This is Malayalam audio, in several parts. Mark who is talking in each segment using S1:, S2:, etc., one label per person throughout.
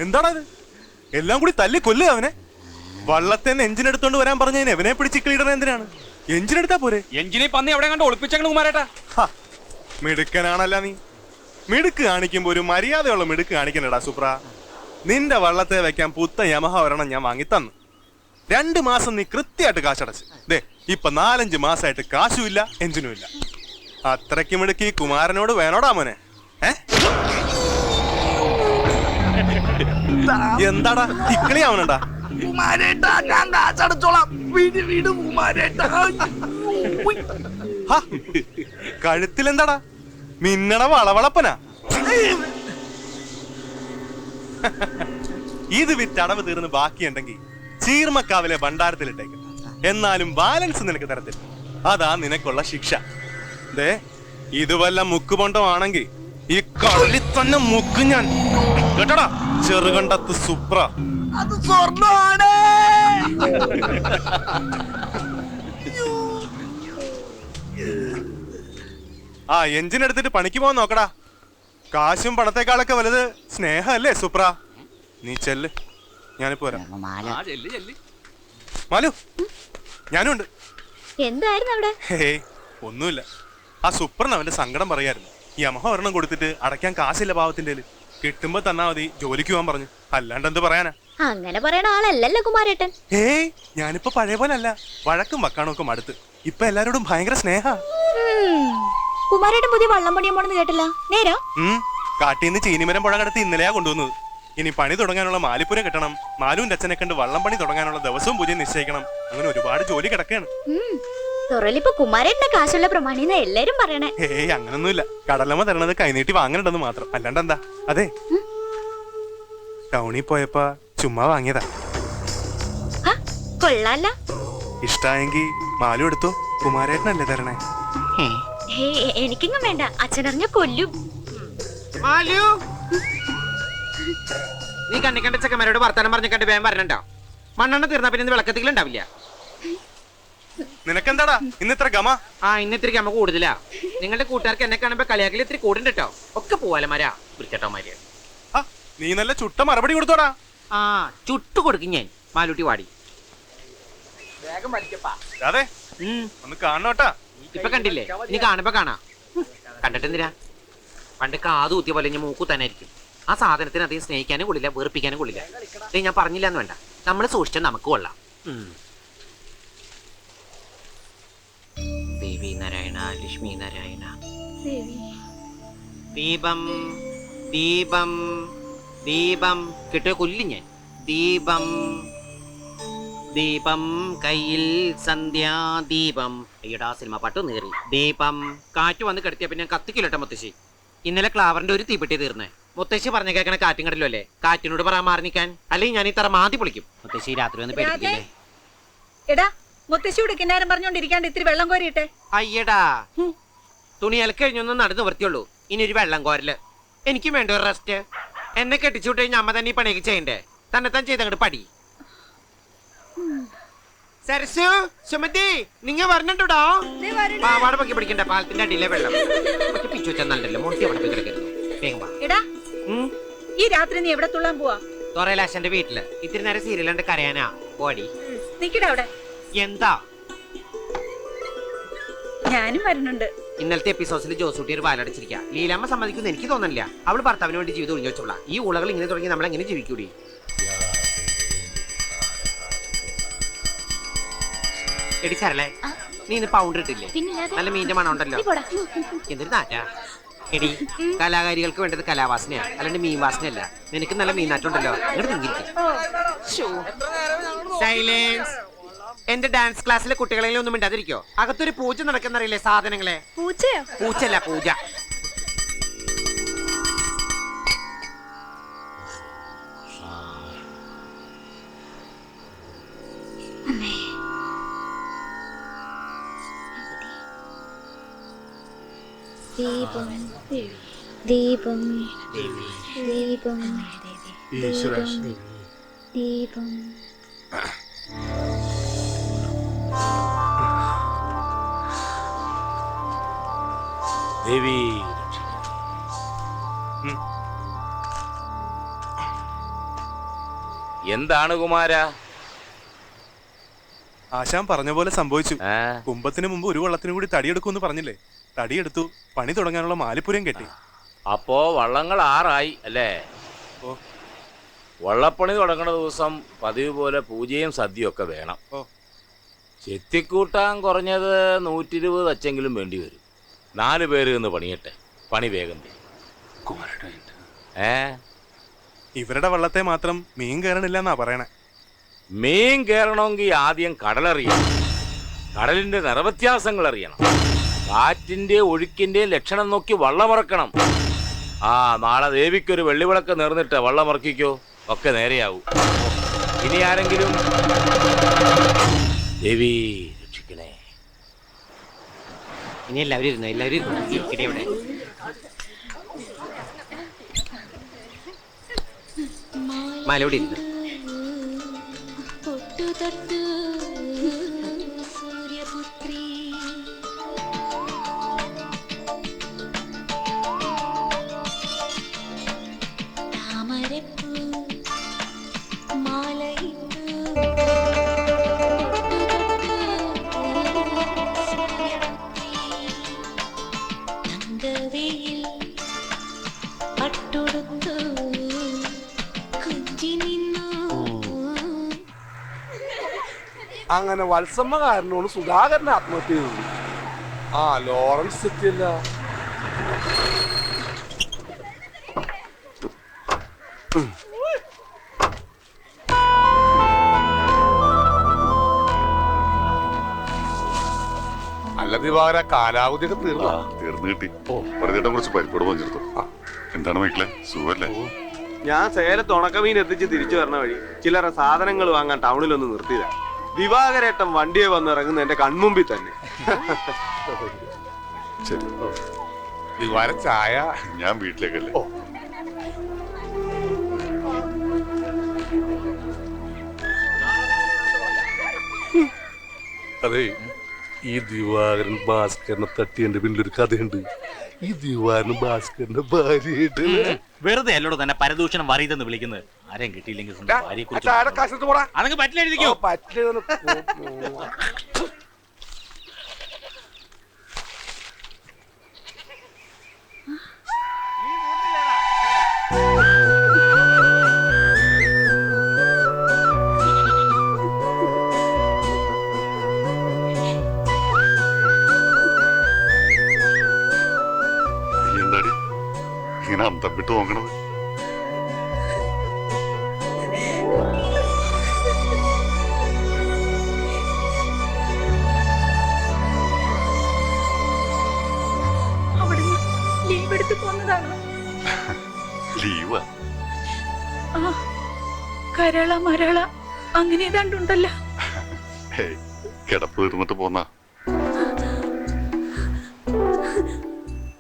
S1: എന്താണത്? എല്ലാം കൂടി തല്ലി കൊല്ലുക അവനെ. വള്ളത്തേന്ന് എഞ്ചിൻ എടുത്തോണ്ട് വരാൻ പറഞ്ഞതിന് എവനെ പിടിച്ച് ക്ലീഡർ എന്തിനാണ്? എഞ്ചിൻ എടുത്താ പോരെ?
S2: എഞ്ചിനെ പന്നി എവിടെ കണ്ട് ഒളിപ്പിച്ചേക്കണം കുമാരേട്ടാ.
S1: മിടുക്കനാണല്ല നീ. മിടുക്ക് കാണിക്കുമ്പോ ഒരു മര്യാദയുള്ള മിടുക്ക് കാണിക്കണടാ സുപ്ര. നിന്റെ വള്ളത്തെ വെക്കാൻ പുത്ത യമഹ ഒരെണ്ണം ഞാൻ വാങ്ങി തന്നു. 2 മാസം നീ കൃത്യമായിട്ട് കാശടച്ച്. ദേ ഇപ്പൊ 4-5 മാസമായിട്ട് കാശും ഇല്ല എഞ്ചിനും ഇല്ല. അത്രയ്ക്ക് മിടുക്ക് ഈ കുമാരനോട് വേണോടാ മോനെ? എന്താടാ തിക്കളിയാവണണ്ടാ? കഴുത്തിലെന്താടാ മിന്നണ വളവളപ്പനാ? ഇത് വിറ്റടവ് തീർന്ന് ബാക്കിയുണ്ടെങ്കിൽ ചീർമക്കാവിലെ ഭണ്ഡാരത്തിലിട്ടേക്കും. എന്നാലും ബാലൻസ് നിനക്ക് തരത്തില്ല. അതാ നിനക്കുള്ള ശിക്ഷ. ദേ ഇത് വല്ല മുക്കുപൊണ്ടമാണെങ്കിൽ ഈ കടലിൽ തന്നെ മുക്ക് ഞാൻ. കേട്ടോടാ ചെറുകണ്ടത്ത് സുപ്ര.
S3: അത് സ്വർണ്ണമാണ്.
S1: എഞ്ചിൻ എടുത്തിട്ട് പണിക്ക് പോകാൻ നോക്കടാ. കാശും പണത്തെക്കാളൊക്കെ വലുത് സ്നേഹമല്ലേ സുപ്ര? നീ ചെല്ല്, ഞാനിപ്പോ വരാം. മാലു ഞാനും ഉണ്ട്.
S4: എന്തായിരുന്നു അവിടെ?
S1: ഒന്നുമില്ല. ആ സുപ്രൻ അവന്റെ സങ്കടം പറയായിരുന്നു. യമഹ ഒരെണ്ണം കൊടുത്തിട്ട് അടയ്ക്കാൻ കാശില്ല പാവത്തിന്റെ. കിട്ടുമ്പോ തന്നാ മതി, ജോലിക്ക് പോകാൻ പറഞ്ഞു. അല്ലാണ്ട് എന്ത് പറയാനാ?
S4: അങ്ങനെ പറയണ ആളല്ലല്ലോ കുമാരേട്ടൻ.
S1: ഞാനിപ്പോ പഴയ പോലെ അല്ല. വഴക്കും വക്കാണും ഒക്കെ മടുത്ത് ഇപ്പൊ എല്ലാരോടും ഭയങ്കര സ്നേഹ.
S4: കുമാരേട്ടൻ പുതിയ വള്ളം പണിയാൻ പോണെന്ന് കേട്ടില്ല. നേരാ?
S1: കാട്ടീന്ന് ചീനിമരം പുഴ കടത്തി ഇന്നലെയാ കൊണ്ടുവന്നത്. ഇനി പണി തുടങ്ങാനുള്ള മാലിപ്പുര കിട്ടണം. മാലുവിന്റെ അച്ഛനെ കണ്ട് വള്ളം പണി തുടങ്ങാനുള്ള ദിവസവും പൂജ നിശ്ചയിക്കണം. അങ്ങനെ ഒരുപാട് ജോലി കിടക്കുകയാണ്.
S4: തുറലിപ്പോ കുമാരേട്ടന്റെ കാശുള്ള പ്രമാണിന്ന് എല്ലാരും പറയണേ.
S1: അങ്ങനൊന്നുമില്ല. കടലമ്മ തരണത് കൈനീട്ടി വാങ്ങണ്ടെന്ന് മാത്രം. അല്ലാണ്ട് എന്താ? അതെ, ടൗണിൽ പോയപ്പോ ചുമ്മാ വാങ്ങിയതാ.
S4: കൊള്ളാല്ല.
S1: ഇഷ്ടായെങ്കി മാലു എടുത്തോ. കുമാരേട്ടനല്ലേ തരണേ?
S4: എനിക്കെങ്ങും വേണ്ട. അച്ഛനറിഞ്ഞ കൊല്ലും.
S3: നീ കണ്ണിക്കണ്ട ചെക്കന്മാരോട് വർത്താനം പറഞ്ഞ കണ്ട് വേഗം വരണണ്ടോ? മണ്ണെണ്ണ തീർന്നാ പിന്നെ വിളക്കത്തിലും ഉണ്ടാവില്ല.
S1: നിനക്കെന്താടാ ഇന്ന് ഇത്ര ഗമ?
S3: ഇന്നിത്തിരി ഗമ കൂടുതലാ. നിങ്ങളുടെ കൂട്ടുകാർക്ക് എന്നെ കാണുമ്പോ കളിയാക്കൽ ഇത്തിരി കൂടുണ്ട് കേട്ടോ. ഒക്കെ പോവാലമാരാ വൃച്ചട്ടോമാര്.
S1: നീ നല്ല ചുട്ട മറുപടി കൊടുത്തോടാ.
S3: ചുട്ടു കൊടുക്കും ഞാൻ. മാലൂട്ടി വാടി
S1: അതെ ഒന്ന് കാണോട്ടാ.
S3: ഇപ്പൊ കണ്ടില്ലേ? ഇനി കാണുമ്പോ കാണാ. കണ്ടിട്ടെന്തിനാ? പണ്ട് കാതു കുത്തിയ പോലെ ഞാൻ മൂക്കു തന്നെ ആയിരിക്കും. ആ സാധനത്തിന് അധികം സ്നേഹിക്കാനും കൊള്ളില്ല, വെറുപ്പിക്കാനും കൊള്ളില്ല. ഞാൻ പറഞ്ഞില്ലാന്ന് വേണ്ട. നമ്മൾ സൂക്ഷിച്ചാൽ നമുക്ക് കൊള്ളാം. ദേവി നാരായണ, ലക്ഷ്മി നാരായണ. ദീപം ദീപം ദീപം കിട്ടിയ കൊല്ലി ഞാൻ. ദീപം ദീപം കയ്യിൽ സന്ധ്യാദീപം. അയ്യടാ സിനിമ പാട്ട് നേറി. ദീപം കാറ്റ് വന്ന് കിടത്തിയ പിന്നെ കത്തിക്കില്ലട്ടെ മുത്തശ്ശി. ഇന്നലെ ക്ലാവറിന്റെ ഒരു തീപ്പെട്ടി തീർന്നേ. മുത്തശ്ശി പറഞ്ഞ കേൾക്കണ കാറ്റും കടലും അല്ലേ? കാറ്റിനോട് പറയാൻ മാറി നിൽക്കാൻ. അല്ലെങ്കിൽ ഞാൻ ഇത്ര മാതി പൊളിക്കും. മുത്തശ്ശി രാത്രി വന്ന് പേടിക്കില്ലേ?
S5: എടാ മുത്തശ്ശിയോട് കിന്നാരം പറഞ്ഞോണ്ടിരിക്കാണ്ട് ഇത്തിരി വെള്ളം കോരിയിട്ടെ.
S3: അയ്യടാ തുണി അലക്കഴിഞ്ഞൊന്നും നടന്നു വൃത്തിയുള്ളൂ. ഇനി ഒരു വെള്ളം കോരല്. എനിക്കും വേണ്ട ഒരു റെസ്റ്റ്. എന്നെ കെട്ടിച്ചു വിട്ട് കഴിഞ്ഞാൽ അമ്മ തന്നെ ഈ പണിയൊക്കെ ചെയ്യണ്ടേ? തന്നെത്താൻ ചെയ്തങ്ങോട്ട് പടി. സരസു, സുമതി, നിങ്ങ വരണുണ്ടോടാ? പാവാട പൊക്കി പിടിക്കണ്ട. പാലത്തിന്റെ അടിയിലെ വെള്ളം പിച്ചു വെച്ചാൽ നല്ലല്ലോ. മുട്ടി അവിടെ പോയി കിടക്കരുത്. വേഗം വാ.
S5: എടാ ഈ രാത്രി നീ എവിടെ തുള്ളാൻ പോവാ?
S3: തൊറയില അച്ഛന്റെ വീട്ടില്. ഇത്തിരി നേരം സീരിയലുണ്ട് കരയാനാ. പോടി.
S5: നിക്കടാ അവിടെ.
S3: എന്താ?
S5: ഞാനും വരുന്നുണ്ട്.
S3: ഇന്നലത്തെ എപ്പിസോഡ്സിൽ ജോസൂട്ടി ഒരു വാലടച്ചിരിക്കുക. ലീലാമ്മ സമ്മതിക്കുന്നു എനിക്ക് തോന്നുന്നില്ല. അവള് ഭർത്താവിന് വേണ്ടി ജീവിതം ഒഴിഞ്ഞു വെച്ചോളാം. ഈ ഊളകൾ ഇങ്ങനെ തുടങ്ങി നമ്മൾ എങ്ങനെ ജീവിക്കൂടി? എടി സരളെ, നീ ഇന്ന് പൗണ്ട് ഇട്ടില്ലേ? നല്ല മീന്റെ മണം ഉണ്ടല്ലോ. എന്തൊരു നാറ്റാ. എടി കലാകാരികൾക്ക് വേണ്ടത് കലാവാസനയാ, അല്ലാണ്ട് മീൻ വാസനയല്ല. നിനക്ക് നല്ല മീനാറ്റുണ്ടല്ലോ. ഇങ്ങോട്ട് തിങ്ങിരിക്കും. സൈലൻസ്. എന്റെ ഡാൻസ് ക്ലാസ്സിലെ കുട്ടികളെങ്കിലും ഒന്നും മിണ്ടാതിരിക്കോ? അകത്തൊരു പൂജ നടക്കുന്നറിയില്ലേ സാധനങ്ങളെ?
S5: പൂച്ചയോ?
S3: പൂച്ചല്ല, പൂജ.
S4: ദീപം ദീപം ദീപം ദീപം.
S6: ദേവി എന്താണ് കുമാര?
S1: ആശാൻ പറഞ്ഞ പോലെ സംഭവിച്ചു.
S6: ആ,
S1: കുംഭത്തിന് മുമ്പ് ഒരു വള്ളത്തിന് കൂടി തടിയെടുക്കുമെന്ന് പറഞ്ഞില്ലേ? തടിയെടുത്തു, പണി തുടങ്ങാനുള്ള മാലിപ്പുരം കെട്ടി.
S6: അപ്പോ വള്ളങ്ങൾ 6 ആയി അല്ലേ?
S1: ഓ.
S6: വള്ളപ്പണി തുടങ്ങുന്ന ദിവസം പതിവ് പോലെ പൂജയും സദ്യയും ഒക്കെ വേണം.
S1: ഓ.
S6: ചെത്തിക്കൂട്ടാൻ കുറഞ്ഞത് 120 തച്ചെങ്കിലും വേണ്ടി വരും. 4 പേര് നിന്ന് പണിയട്ടെ, പണി വേഗം തീരും.
S1: ഇവരുടെ വള്ളത്തെ മാത്രം മീൻ കയറണില്ലെന്നാ പറയണേ.
S6: മീൻ കയറണമെങ്കിൽ ആദ്യം കടലറിയണം. കടലിന്റെ നിറവ്യത്യാസങ്ങൾ അറിയണം. കാറ്റിന്റെ ഒഴുക്കിന്റെ ലക്ഷണം നോക്കി വള്ളമിറക്കണം. നാളെ ദേവിക്കൊരു വെള്ളിവിളക്ക് നേർന്നിട്ട് വള്ളമിറക്കിക്കോ, ഒക്കെ നേരെയാവും. ഇനി ആരെങ്കിലും ദേവി രക്ഷിക്കണേ.
S3: ഇനി എല്ലാവരും ഇരുന്നു ഇരിക്കട്ടെ ഇവിടെ. മലയോടെ ഇരുന്നു.
S7: അങ്ങനെ വത്സമ്മ കാരനോട് സുധാകരൻ ആത്മഹത്യ ചെയ്തു. ലോറൻസ് എത്തിയല്ല. അല്ല ദിവാകര, കാലാവധിയൊക്കെ
S8: തീർന്നു കിട്ടി. പറഞ്ഞിട്ട് കുറച്ച് പരിപ്പോട് പഞ്ചെടുത്തു. എന്താണ് മക്കളെ, സുഖല്ലേ?
S9: ഞാൻ സേലത്ത് ഉണക്കമീൻ എത്തിച്ച് തിരിച്ചു വരണ വഴി ചില്ലറ സാധനങ്ങൾ വാങ്ങാൻ ടൗണിലൊന്ന് നിർത്തിയതാ. ദിവാകരേട്ടൻ വണ്ടിയെ വന്ന് ഇറങ്ങുന്ന എന്റെ കൺമുമ്പിൽ തന്നെ.
S8: ശരി,
S7: ദിവാര ചായ.
S8: ഞാൻ വീട്ടിലേക്കല്ലേ.
S7: അതെ, ഈ ദിവാകരൻ ഭാസ്കരനെ തട്ടിയതിന്റെ പിന്നിലൊരു കഥയുണ്ട്. ഈ ദിവാരൻ ഭാസ്കരന്റെ ഭാര്യയായിട്ട്
S10: വെറുതെ അല്ലോട് തന്നെ പരദൂഷണം വറിയതെന്ന് വിളിക്കുന്നത്. ആരെയും കിട്ടിയില്ലെങ്കിൽ
S2: അതങ്ങ് പറ്റില്ല എഴുതിക്കോ.
S8: എന്താടി ഇങ്ങനെ അന്തപ്പിട്ട് നോക്കണത്?
S5: അവിടുന്ന് ലീവ് എടുത്ത് പോന്നതാണ്.
S8: ലീവാ?
S5: കരള മരള അങ്ങനെ ഏതാണ്ടുണ്ടല്ലോ.
S8: കിടപ്പ് തീർന്നിട്ട് പോന്നാ?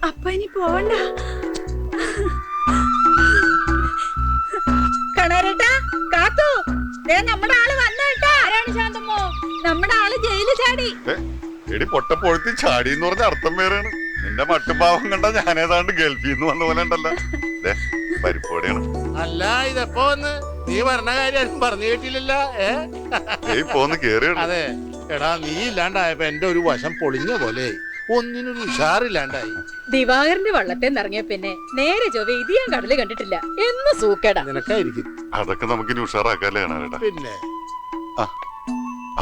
S5: അപ്പ ഇനി പോവണ്ട. കണാരേട്ടാ, കാത്തു, നമ്മുടെ ആള് വന്നേട്ടാ. ആരാണ് ശാന്തമ്മോ? നമ്മുടെ ആള് ജയിലിൽ ചാടി.
S8: എടി പൊട്ടപ്പൊഴുത്തി ചാടി എന്ന് പറഞ്ഞ അർത്ഥം വേറെയാണ്. നിന്റെ മട്ടുപാവം കണ്ട ഞാനേതാണ്ട് ഗൾഫിൽ നിന്ന് വന്ന പോലെ ഉണ്ടല്ലോ. പരിപ്പോടെയാണ്.
S7: അല്ല, ഇതെപ്പോ വന്ന് നീ പറഞ്ഞ കാര്യം പറഞ്ഞു കേട്ടില്ലല്ലോ.
S8: പോന്ന് കേറിയാണ്.
S7: അതെ, എടാ, നീ ഇല്ലാണ്ടായപ്പോ എന്റെ ഒരു വശം പൊളിഞ്ഞ പോലെ, ഒന്നിനൊരു ഉഷാറില്ലാണ്ടായി.
S5: ദിവാകരന്റെ വള്ളത്തെ ഇറങ്ങിയ പിന്നെ നേരെ ചൊവ്വ ഇത് ഞാൻ കടല് കണ്ടിട്ടില്ല. എന്ന് സൂക്കേടാ.
S7: നിനക്കായിരിക്കും.
S8: അതൊക്കെ നമുക്ക് ഇനി ഉഷാറാക്കാല്ലേ കാണാ.
S7: പിന്നെ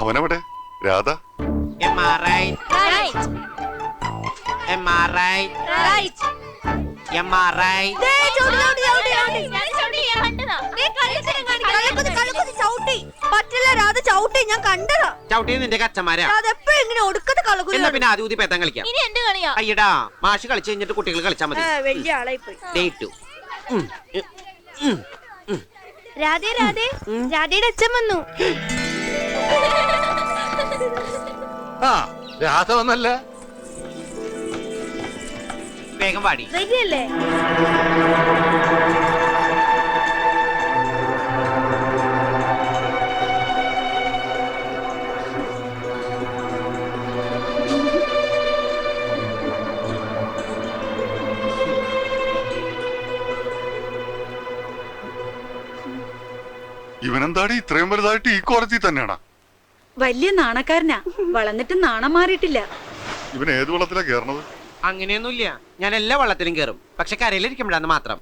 S8: അവനെവിടെ? രാധ?
S3: നിന്റെ കച്ചമാരാ പിന്നെ ആദ്യം ഊതി പേത്താൻ കളിക്കാം. അയ്യടാ, മാഷ് കളിച്ചു കഴിഞ്ഞിട്ട് കുട്ടികൾ കളിച്ചാൽ മതി.
S5: വലിയ ആളായി പോയി.
S4: രാധേ രാധേ, രാധയുടെ അച്ഛൻ വന്നു.
S7: രാധ വന്നല്ല.
S3: വേഗം പാടി.
S4: റെഡിയല്ലേ?
S8: ഇവനെന്താടി ഇത്രയും വലുതായിട്ട് ഈ കോലത്തിൽ തന്നെയാണാ?
S5: വലിയ നാണക്കാരനാ, വളർന്നിട്ട് നാണം മാറിയിട്ടില്ല.
S8: ഇവൻ ഏത് വെള്ളത്തിലാ കേറണത്?
S3: അങ്ങനെയൊന്നുമില്ല, ഞാൻ എല്ലാ വള്ളത്തിലും കയറും, പക്ഷെ കരയിലിരിക്കുമ്പോഴാന്ന് മാത്രം.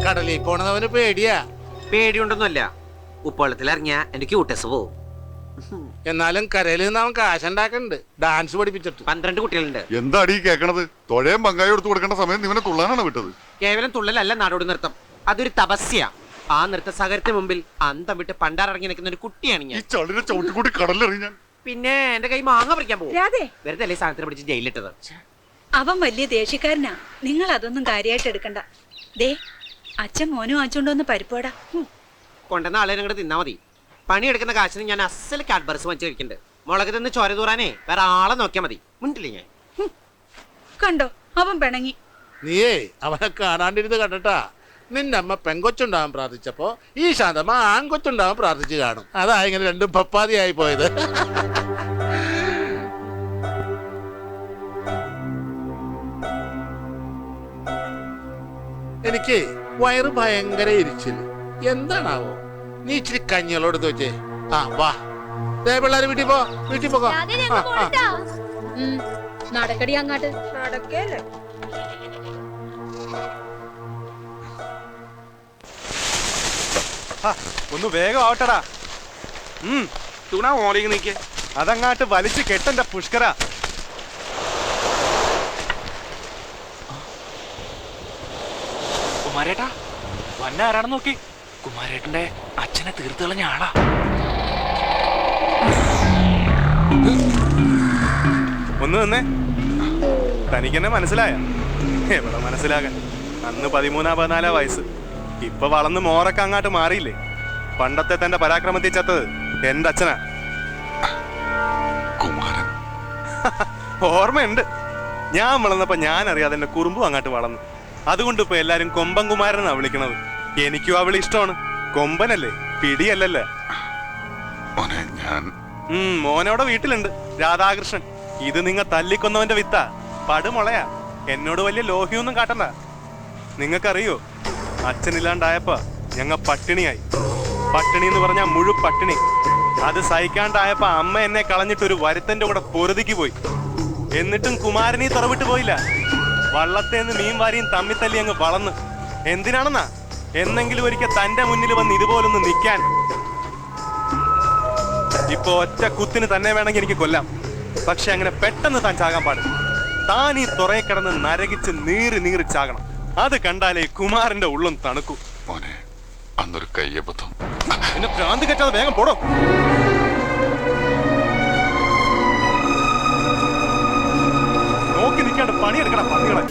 S6: കടലിൽ പോണതവന് പേടിയാ.
S3: പേടിയുണ്ടൊന്നുമല്ല, ഉപ്പുവെള്ളത്തിൽ ഇറങ്ങിയാ എനിക്ക് ക്യൂട്ടസ് പോവും.
S6: എന്നാലും കരയിൽ നിന്ന് അവൻ കാശുണ്ടാക്കുന്നുണ്ട്, ഡാൻസ് പഠിപ്പിച്ചിട്ട്.
S3: 12 കുട്ടികളുണ്ട്.
S8: എന്താടി ഈ കേക്കണത്? തൊഴയും പങ്കായും എടുത്തു കൊടുക്കേണ്ട സമയം ഇവനെ തുള്ളാനാണ് വിട്ടത്.
S3: കേവലം തുള്ളലല്ല നാടോടി നൃത്തം, അതൊരു തപസ്യ. ആ നൃത്ത സാഗരത്തിന് മുമ്പിൽ അന്തം വിട്ട് പണ്ടാറിറങ്ങി നിൽക്കുന്ന ഒരു കുട്ടിയാണ്
S8: ഈ
S3: ഞാൻ.
S8: ചളിനെ ചവിട്ടിക്കൂട്ടി കടലിലെറിയാൻ.
S3: പിന്നെ എന്റെ കൈ മാങ്ങ പറിക്കാൻ പോകും.
S5: രാധേ,
S3: വെറുതെ അല്ലേ സാധനത്തിന് പിടിച്ച് ജയിലിട്ടത്.
S5: അവൻ വലിയ ദേഷ്യക്കാരനാ, നിങ്ങൾ അതൊന്നും കാര്യമായിട്ട് എടുക്കണ്ട. ദേ, അച്ഛൻ മോനും വാങ്ങിച്ചോണ്ടോന്ന് പരിപ്പോടാ.
S3: കൊണ്ടുവന്ന ആളെ നിങ്ങടെ തിന്നാ മതി. പണിയെടുക്കുന്ന കാശിന് ഞാൻ അസൽ കാഡ്ബർസ് വാങ്ങിച്ച് കഴിക്കുന്നുണ്ട്. മുളക് തിന്ന് ചോര തൂറാനേ വേറെ ആളെ നോക്കിയാൽ മതി. മുണ്ടില്ലേ ഞാൻ.
S5: കണ്ടോ, അവൻ പിണങ്ങി.
S6: നീയേ അവനെ കാണാണ്ടിരുന്ന് കണ്ടിട്ടാ. നിന്റെ അമ്മ പെങ്കൊച്ചുണ്ടാവാൻ പ്രാർത്ഥിച്ചപ്പോ ഈ ശാന്തമ്മ ആൺകൊച്ചുണ്ടാവാൻ പ്രാർത്ഥിച്ചു കാണും. അതാ ഇങ്ങനെ രണ്ടും പപ്പാതിയായി പോയത്. എനിക്ക് വയറ് ഭയങ്കര ഇരിച്ചില്. എന്താണാവോ? നീ ഇച്ചിരി കഞ്ഞികളോട് വെച്ചേ. ആ വാ, പിള്ളേര് വീട്ടിൽ പോ, വീട്ടിൽ പോകോ.
S4: നടക്കടി അങ്ങാട്ട്.
S5: നടക്കേലേ.
S1: ഒന്ന് വേഗം ആവട്ടടാ.
S2: തുണ ഓളിക്ക് നിൽക്കേ.
S1: അതങ്ങാട്ട് വലിച്ചു കെട്ടന്റെ പുഷ്കര.
S10: കുമാരേട്ടാ വന്ന ആരാണെന്ന് നോക്കി. കുമാരേട്ടന്റെ അച്ഛനെ തീർത്ത് കളഞ്ഞ ആളാ.
S1: ഒന്ന് നിന്നേ. തനിക്കെന്നെ മനസ്സിലായ? എവിടെ മനസ്സിലാകാൻ, അന്ന് 13-14 വയസ്സ്. ഇപ്പൊ വളർന്ന് മോറൊക്കെ അങ്ങാട്ട് മാറിയില്ലേ. പണ്ടത്തെ തന്റെ പരാക്രമത്തിൽ ചത്തത് എന്റെ അച്ഛനാ.
S8: കുമാരൻ.
S1: ഓർമ്മയുണ്ട്. ഞാൻ വളർന്നപ്പോ ഞാൻ അറിയാതെ എന്റെ കുറുമ്പും അങ്ങാട്ട് വളർന്നു. അതുകൊണ്ട് ഇപ്പൊ എല്ലാരും കൊമ്പൻ കുമാരനാ വിളിക്കണത്. എനിക്കും അവള് ഇഷ്ടമാണ്. കൊമ്പനല്ലേ, പിടിയല്ലല്ലേ.
S8: മോനെ ഞാൻ
S1: മോനോടെ വീട്ടിലുണ്ട്, രാധാകൃഷ്ണൻ. ഇത് നിങ്ങ തല്ലിക്കൊന്നവന്റെ വിത്താ, പടുമുളയാ. എന്നോട് വലിയ ലോഹ്യൊന്നും കാട്ടണ്ട. നിങ്ങൾക്കറിയോ, അച്ഛനില്ലാണ്ടായപ്പോ ഞങ്ങ പട്ടിണിയായി. പട്ടിണി എന്ന് പറഞ്ഞാ മുഴു പട്ടിണി. അത് സഹിക്കാണ്ടായപ്പോ അമ്മ എന്നെ കളഞ്ഞിട്ടൊരു വരുത്തന്റെ കൂടെ പൊറുതിക്ക് പോയി. എന്നിട്ടും കുമാരനീ തുറവിട്ട് പോയില്ല. വള്ളത്തേന്ന് മീൻ വാരിയും തമ്മിത്തല്ലി അങ്ങ് വളർന്ന്. എന്തിനാണെന്നാ? എന്നെങ്കിലും ഒരിക്കൽ തന്റെ മുന്നിൽ വന്ന് ഇതുപോലൊന്ന് നിൽക്കാൻ. ഇപ്പൊ ഒറ്റ കുത്തിന് തന്നെ വേണമെങ്കിൽ എനിക്ക് കൊല്ലാം. പക്ഷെ അങ്ങനെ പെട്ടെന്ന് താൻ ചാകാൻ പാടില്ല. താൻ ഈ തുറയെ കിടന്ന് നരകിച്ച് നീറി ചാകണം. അത് കണ്ടാലേ കുമാരന്റെ ഉള്ളും തണുക്കൂ.
S8: മോനെ, അന്നൊരു കയ്യബദ്ധം.
S1: എന്നെ ഭ്രാന്ത് കെട്ടാതെ വേഗം പോടോ. നോക്കി നിൽക്കാണ്ട് പണിയെടുക്കണം പന്നികളെ.